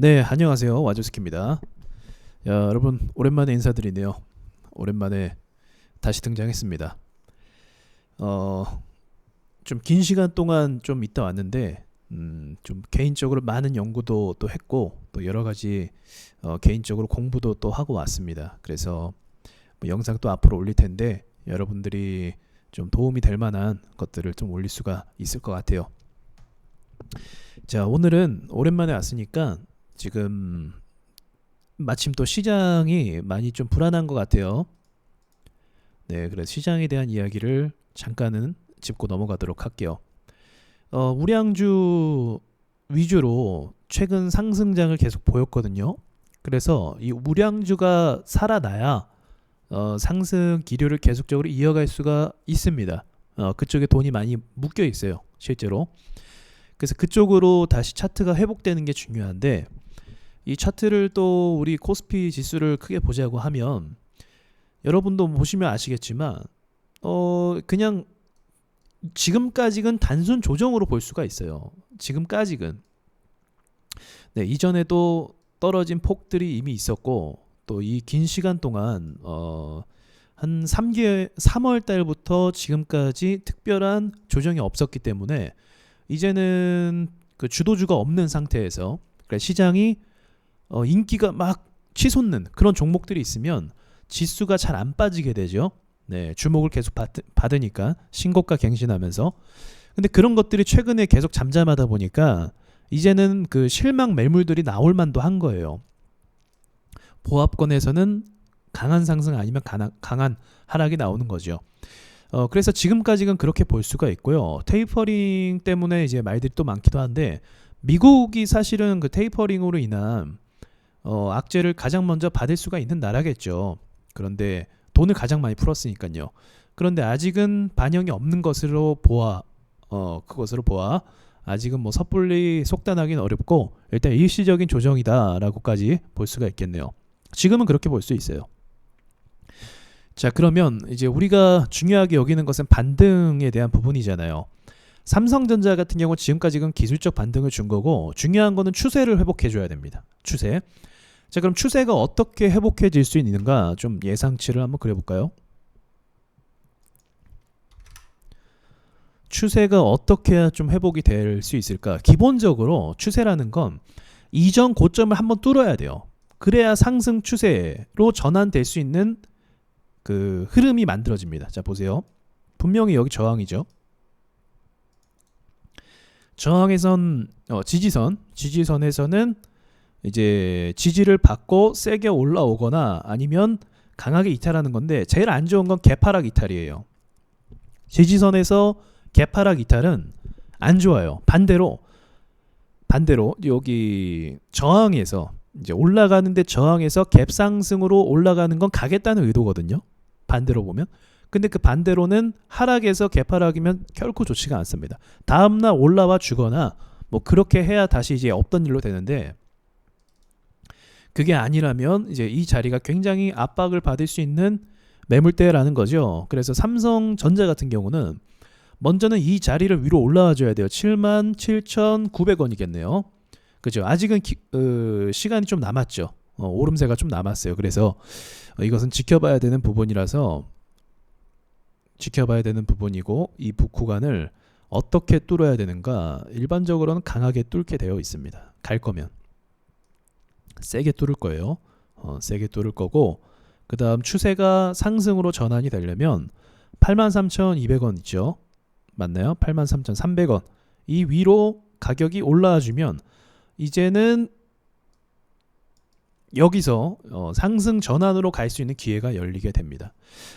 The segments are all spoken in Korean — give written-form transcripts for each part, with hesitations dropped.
네, 안녕하세요. 와주스키입니다. 여러분 오랜만에 인사드리네요. 오랜만에 다시 등장했습니다. 좀 긴 시간 동안 좀 있다 왔는데 좀 개인적으로 많은 연구도 또 했고 또 여러 가지 개인적으로 공부도 또 하고 왔습니다. 그래서 뭐 영상 또 앞으로 올릴 텐데 여러분들이 좀 도움이 될 만한 것들을 좀 올릴 수가 있을 것 같아요. 자, 오늘은 오랜만에 왔으니까 지금 마침 또 시장이 많이 좀 불안한 것 같아요. 네, 그래서 시장에 대한 이야기를 잠깐은 짚고 넘어가도록 할게요. 우량주 위주로 최근 상승장을 계속 보였거든요. 그래서 이 우량주가 살아나야 상승 기류를 계속적으로 이어갈 수가 있습니다. 그쪽에 돈이 많이 묶여 있어요, 실제로. 그래서 그쪽으로 다시 차트가 회복되는 게 중요한데, 이 차트를 또 우리 코스피 지수를 크게 보자고 하면 여러분도 보시면 아시겠지만 그냥 지금까지는 단순 조정으로 볼 수가 있어요. 지금까지는. 네, 이전에도 떨어진 폭들이 이미 있었고 또 이 긴 시간 동안 한 3월 달부터 지금까지 특별한 조정이 없었기 때문에 이제는 그 주도주가 없는 상태에서, 그러니까 시장이 인기가 막 치솟는 그런 종목들이 있으면 지수가 잘 안 빠지게 되죠. 네, 주목을 계속 받으니까 신고가 갱신하면서. 근데 그런 것들이 최근에 계속 잠잠하다 보니까 이제는 그 실망 매물들이 나올 만도 한 거예요. 보합권에서는 강한 상승 아니면 강한 하락이 나오는 거죠. 그래서 지금까지는 그렇게 볼 수가 있고요. 테이퍼링 때문에 이제 말들이 또 많기도 한데, 미국이 사실은 그 테이퍼링으로 인한 악재를 가장 먼저 받을 수가 있는 나라겠죠. 그런데 돈을 가장 많이 풀었으니까요. 그런데 아직은 반영이 없는 것으로 그것으로 보아 아직은 뭐 섣불리 속단하기는 어렵고 일단 일시적인 조정이다라고까지 볼 수가 있겠네요. 지금은 그렇게 볼 수 있어요. 자, 그러면 이제 우리가 중요하게 여기는 것은 반등에 대한 부분이잖아요. 삼성전자 같은 경우 지금까지는 기술적 반등을 준 거고, 중요한 거는 추세를 회복해 줘야 됩니다. 추세. 자, 그럼 추세가 어떻게 회복해질 수 있는가, 좀 예상치를 한번 그려볼까요? 추세가 어떻게 해야 좀 회복이 될 수 있을까? 기본적으로 추세라는 건 이전 고점을 한번 뚫어야 돼요. 그래야 상승 추세로 전환될 수 있는 그 흐름이 만들어집니다. 자, 보세요. 분명히 여기 저항이죠. 저항에선 지지선에서는 이제 지지를 받고 세게 올라오거나 아니면 강하게 이탈하는 건데, 제일 안 좋은 건 개파락 이탈이에요. 지지선에서 개파락 이탈은 안 좋아요. 반대로 여기 저항에서 이제 올라가는데, 저항에서 갭상승으로 올라가는 건 가겠다는 의도거든요. 반대로 보면. 근데 그 반대로는 하락에서 개파락이면 결코 좋지가 않습니다. 다음날 올라와 주거나 뭐 그렇게 해야 다시 이제 없던 일로 되는데, 그게 아니라면 이제 이 자리가 굉장히 압박을 받을 수 있는 매물대라는 거죠. 그래서 삼성전자 같은 경우는 먼저는 이 자리를 위로 올라와 줘야 돼요. 77,900원이겠네요. 그죠? 아직은 시간이 좀 남았죠. 오름세가 좀 남았어요. 그래서 이것은 지켜봐야 되는 부분이고, 이 구간을 어떻게 뚫어야 되는가, 일반적으로는 강하게 뚫게 되어 있습니다. 갈 거면 세게 뚫을 거예요. 세게 뚫을 거고, 그 다음 추세가 상승으로 전환이 되려면 83,200원 있죠. 맞나요? 83,300원 이 위로 가격이 올라와 주면 이제는 여기서 상승 전환으로 갈 수 있는 기회가 열리게 됩니다.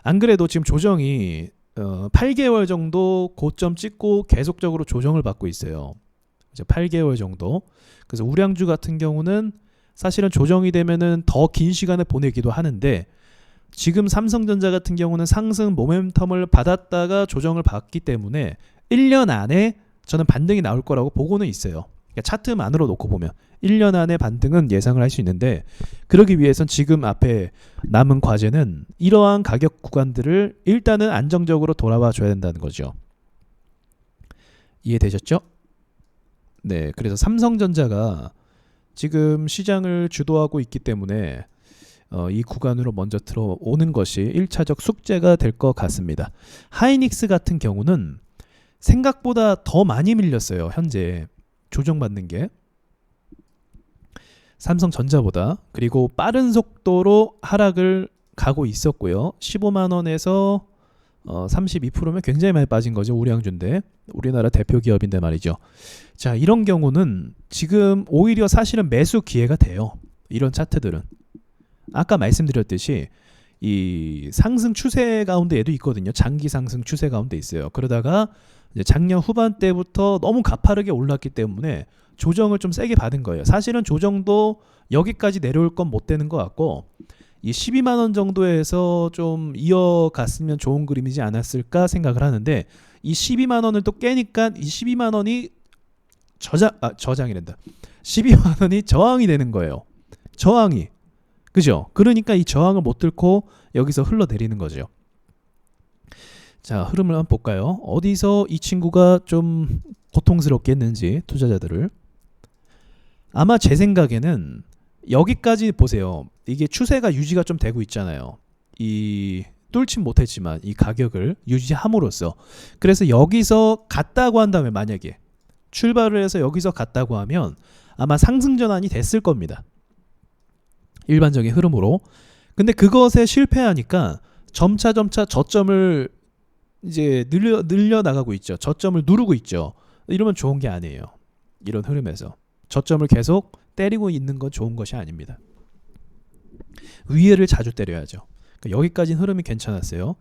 안 그래도 지금 조정이 8개월 정도 고점 찍고 계속적으로 조정을 받고 있어요. 이제 8개월 정도. 그래서 우량주 같은 경우는 사실은 조정이 되면은 더 긴 시간을 보내기도 하는데, 지금 삼성전자 같은 경우는 상승 모멘텀을 받았다가 조정을 받기 때문에 1년 안에 저는 반등이 나올 거라고 보고는 있어요. 그러니까 차트만으로 놓고 보면 1년 안에 반등은 예상을 할 수 있는데, 그러기 위해선 지금 앞에 남은 과제는 이러한 가격 구간들을 일단은 안정적으로 돌아와 줘야 된다는 거죠. 이해되셨죠? 네, 그래서 삼성전자가 지금 시장을 주도하고 있기 때문에 이 구간으로 먼저 들어오는 것이 1차적 숙제가 될 것 같습니다. 하이닉스 같은 경우는 생각보다 더 많이 밀렸어요. 현재 조정받는 게 삼성전자보다. 그리고 빠른 속도로 하락을 가고 있었고요. 15만원에서 32%면 굉장히 많이 빠진 거죠. 우량주인데 우리나라 대표 기업인데 말이죠. 자, 이런 경우는 지금 오히려 사실은 매수 기회가 돼요. 이런 차트들은 아까 말씀드렸듯이 이 상승 추세 가운데에도 있거든요. 장기 상승 추세 가운데 있어요. 그러다가 이제 작년 후반 때부터 너무 가파르게 올랐기 때문에 조정을 좀 세게 받은 거예요. 사실은 조정도 여기까지 내려올 건 못 되는 것 같고 이 12만 원 정도에서 좀 이어갔으면 좋은 그림이지 않았을까 생각을 하는데 이 12만 원을 또 깨니까 이 12만 원이 저장이란다. 12만 원이 저항이 되는 거예요. 저항이. 그죠? 그러니까 이 저항을 못 뚫고 여기서 흘러내리는 거죠. 자, 흐름을 한번 볼까요? 어디서 이 친구가 좀 고통스럽게 했는지 투자자들을. 아마 제 생각에는 여기까지 보세요. 이게 추세가 유지가 좀 되고 있잖아요. 이 뚫진 못했지만 이 가격을 유지함으로써. 그래서 여기서 갔다고 한다면 만약에 출발을 해서 여기서 갔다고 하면 아마 상승 전환이 됐을 겁니다. 일반적인 흐름으로. 근데 그것에 실패하니까 점차 저점을 이제 늘려 나가고 있죠. 저점을 누르고 있죠. 이러면 좋은 게 아니에요. 이런 흐름에서 저점을 계속 때리고 있는 건 좋은 것이 아닙니다. 위에를 자주 때려야죠. 그러니까 여기까지는 흐름이 괜찮았어요.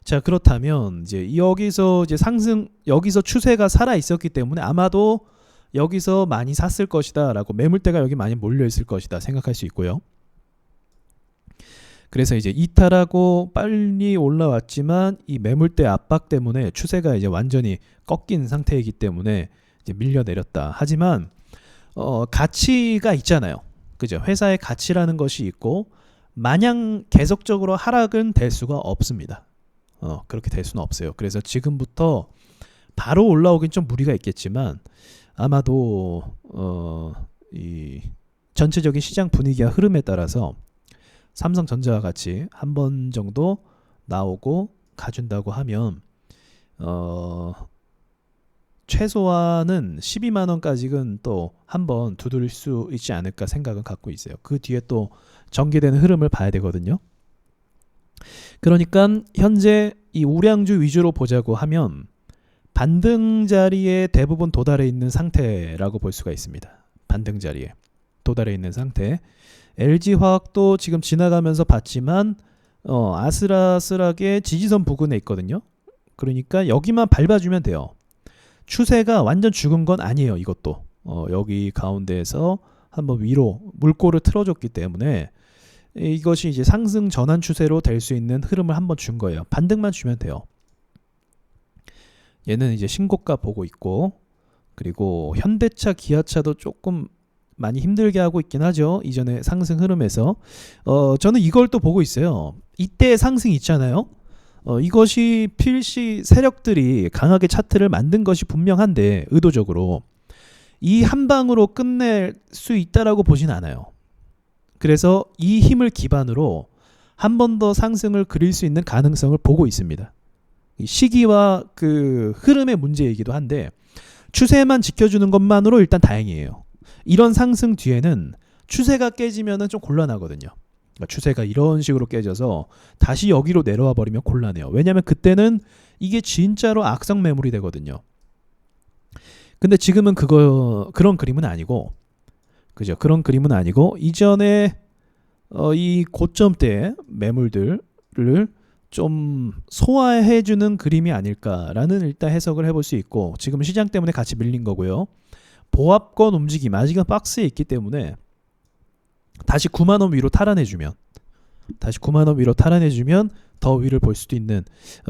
자, 그렇다면 이제 여기서 이제 상승, 여기서 추세가 살아 있었기 때문에 아마도 여기서 많이 샀을 것이다라고, 매물대가 여기 많이 몰려 있을 것이다 생각할 수 있고요. 그래서 이제 이탈하고 빨리 올라왔지만 이 매물대 압박 때문에 추세가 이제 완전히 꺾인 상태이기 때문에 이제 밀려 내렸다. 하지만 가치가 있잖아요. 그죠? 회사의 가치라는 것이 있고 마냥 계속적으로 하락은 될 수가 없습니다. 그렇게 될 수는 없어요. 그래서 지금부터 바로 올라오긴 좀 무리가 있겠지만 아마도 이 전체적인 시장 분위기와 흐름에 따라서 삼성전자와 같이 한 번 정도 나오고 가준다고 하면 최소한은 12만 원까지는 또 한 번 두드릴 수 있지 않을까 생각은 갖고 있어요. 그 뒤에 또 전개되는 흐름을 봐야 되거든요. 그러니까 현재 이 우량주 위주로 보자고 하면 반등 자리에 대부분 도달해 있는 상태라고 볼 수가 있습니다. 반등 자리에 도달해 있는 상태. LG화학도 지금 지나가면서 봤지만 아슬아슬하게 지지선 부근에 있거든요. 그러니까 여기만 밟아주면 돼요. 추세가 완전 죽은 건 아니에요. 이것도 여기 가운데에서 한번 위로 물꼬를 틀어줬기 때문에 이것이 이제 상승 전환 추세로 될 수 있는 흐름을 한번 준 거예요. 반등만 주면 돼요. 얘는 이제 신고가 보고 있고, 그리고 현대차, 기아차도 조금 많이 힘들게 하고 있긴 하죠. 이전에 상승 흐름에서. 저는 이걸 또 보고 있어요. 이때 상승 있잖아요. 이것이 필시 세력들이 강하게 차트를 만든 것이 분명한데 의도적으로 이 한 방으로 끝낼 수 있다라고 보진 않아요. 그래서 이 힘을 기반으로 한 번 더 상승을 그릴 수 있는 가능성을 보고 있습니다. 시기와 그 흐름의 문제이기도 한데 추세만 지켜주는 것만으로 일단 다행이에요. 이런 상승 뒤에는 추세가 깨지면은 좀 곤란하거든요. 그러니까 추세가 이런 식으로 깨져서 다시 여기로 내려와 버리면 곤란해요. 왜냐하면 그때는 이게 진짜로 악성 매물이 되거든요. 근데 지금은 그런 그림은 아니고, 그죠? 그런 그림은 아니고 이전에 이 고점 때 매물들을 좀 소화해주는 그림이 아닐까라는 일단 해석을 해볼 수 있고, 지금 시장 때문에 같이 밀린 거고요. 보합권 움직임 아직은 박스에 있기 때문에 다시 9만 원 위로 탈환해주면 더 위를 볼 수도 있는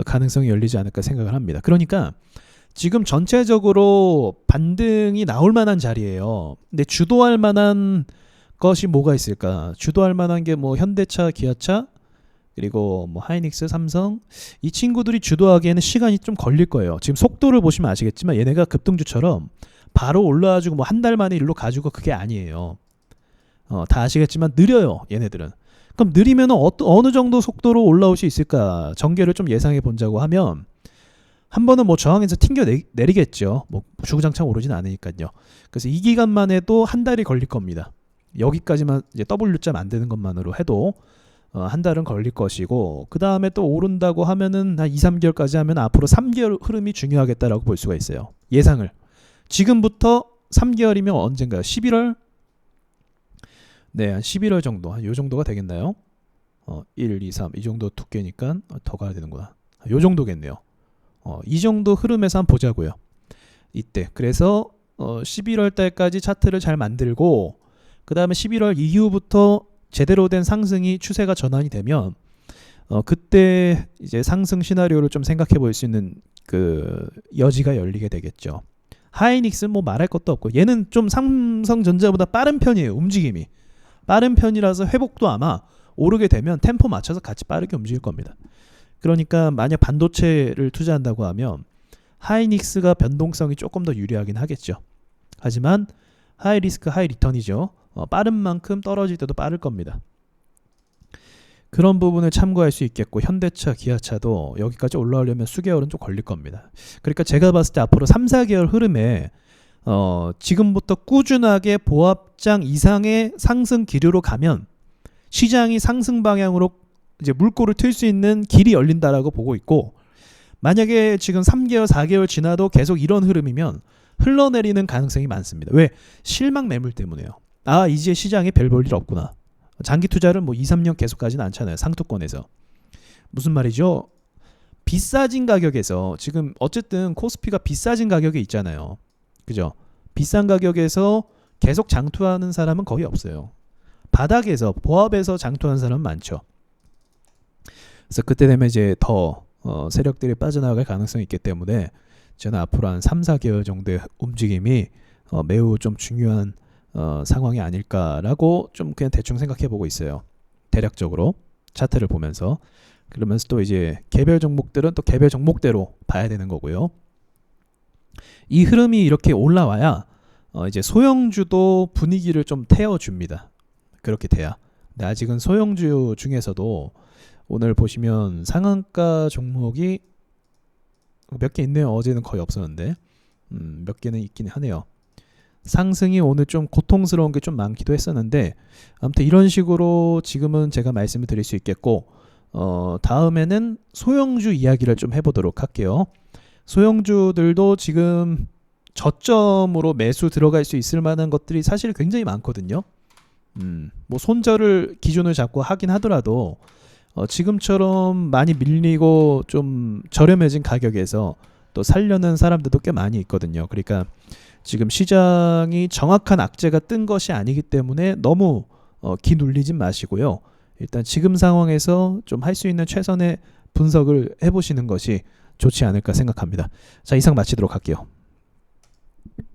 가능성이 열리지 않을까 생각을 합니다. 그러니까 지금 전체적으로 반등이 나올 만한 자리예요. 근데 주도할 만한 것이 뭐가 있을까? 주도할 만한 게 뭐 현대차, 기아차, 그리고 뭐 하이닉스, 삼성, 이 친구들이 주도하기에는 시간이 좀 걸릴 거예요. 지금 속도를 보시면 아시겠지만 얘네가 급등주처럼 바로 올라와주고 뭐 한 달 만에 일로 가지고 그게 아니에요. 다 아시겠지만 느려요, 얘네들은. 그럼 느리면 어느 정도 속도로 올라올 수 있을까? 전개를 좀 예상해 본다고 하면 한 번은 뭐 저항에서 튕겨 내리겠죠. 뭐 주구장창 오르진 않으니까요. 그래서 이 기간만 해도 한 달이 걸릴 겁니다. 여기까지만 이제 W자 만드는 것만으로 해도 한 달은 걸릴 것이고, 그 다음에 또 오른다고 하면은 한 2, 3개월까지 하면 앞으로 3개월 흐름이 중요하겠다라고 볼 수가 있어요. 예상을. 지금부터 3개월이면 언젠가요? 11월? 네, 한 11월 정도, 한 요 정도가 되겠나요? 1, 2, 3, 이 정도 두께니까 더 가야 되는구나. 요 정도겠네요. 이 정도 흐름에서 한번 보자고요. 이때. 그래서 11월 달까지 차트를 잘 만들고, 그 다음에 11월 이후부터 제대로 된 상승이 추세가 전환이 되면 그때 이제 상승 시나리오를 좀 생각해 볼 수 있는 그 여지가 열리게 되겠죠. 하이닉스는 뭐 말할 것도 없고, 얘는 좀 삼성전자보다 빠른 편이에요. 움직임이 빠른 편이라서 회복도 아마 오르게 되면 템포 맞춰서 같이 빠르게 움직일 겁니다. 그러니까 만약 반도체를 투자한다고 하면 하이닉스가 변동성이 조금 더 유리하긴 하겠죠. 하지만 하이 리스크 하이 리턴이죠. 빠른 만큼 떨어질 때도 빠를 겁니다. 그런 부분을 참고할 수 있겠고, 현대차, 기아차도 여기까지 올라오려면 수개월은 좀 걸릴 겁니다. 그러니까 제가 봤을 때 앞으로 3, 4개월 흐름에 지금부터 꾸준하게 보합장 이상의 상승 기류로 가면 시장이 상승 방향으로 이제 물꼬를 틀 수 있는 길이 열린다라고 보고 있고, 만약에 지금 3개월, 4개월 지나도 계속 이런 흐름이면 흘러내리는 가능성이 많습니다. 왜? 실망 매물 때문에요. 아, 이제 시장에 별 볼 일 없구나. 장기 투자를 뭐 2, 3년 계속 가지는 않잖아요. 상투권에서. 무슨 말이죠? 비싸진 가격에서 지금 어쨌든 코스피가 비싸진 가격에 있잖아요. 그죠? 비싼 가격에서 계속 장투하는 사람은 거의 없어요. 바닥에서 보합에서 장투하는 사람은 많죠. 그래서 그때 되면 이제 더 세력들이 빠져나갈 가능성이 있기 때문에 저는 앞으로 한 3, 4개월 정도의 움직임이 매우 좀 중요한 상황이 아닐까라고 좀 그냥 대충 생각해 보고 있어요. 대략적으로 차트를 보면서. 그러면서 또 이제 개별 종목들은 또 개별 종목대로 봐야 되는 거고요. 이 흐름이 이렇게 올라와야 이제 소형주도 분위기를 좀 태워줍니다. 그렇게 돼야. 근데 아직은 소형주 중에서도 오늘 보시면 상한가 종목이 몇 개 있네요. 어제는 거의 없었는데 몇 개는 있긴 하네요. 상승이 오늘 좀 고통스러운 게 좀 많기도 했었는데, 아무튼 이런 식으로 지금은 제가 말씀을 드릴 수 있겠고, 다음에는 소형주 이야기를 좀 해보도록 할게요. 소형주들도 지금 저점으로 매수 들어갈 수 있을 만한 것들이 사실 굉장히 많거든요. 뭐 손절을 기준을 잡고 하긴 하더라도 지금처럼 많이 밀리고 좀 저렴해진 가격에서 또 살려는 사람들도 꽤 많이 있거든요. 그러니까 지금 시장이 정확한 악재가 뜬 것이 아니기 때문에 너무 기 눌리진 마시고요. 일단 지금 상황에서 좀 할 수 있는 최선의 분석을 해보시는 것이 좋지 않을까 생각합니다. 자, 이상 마치도록 할게요.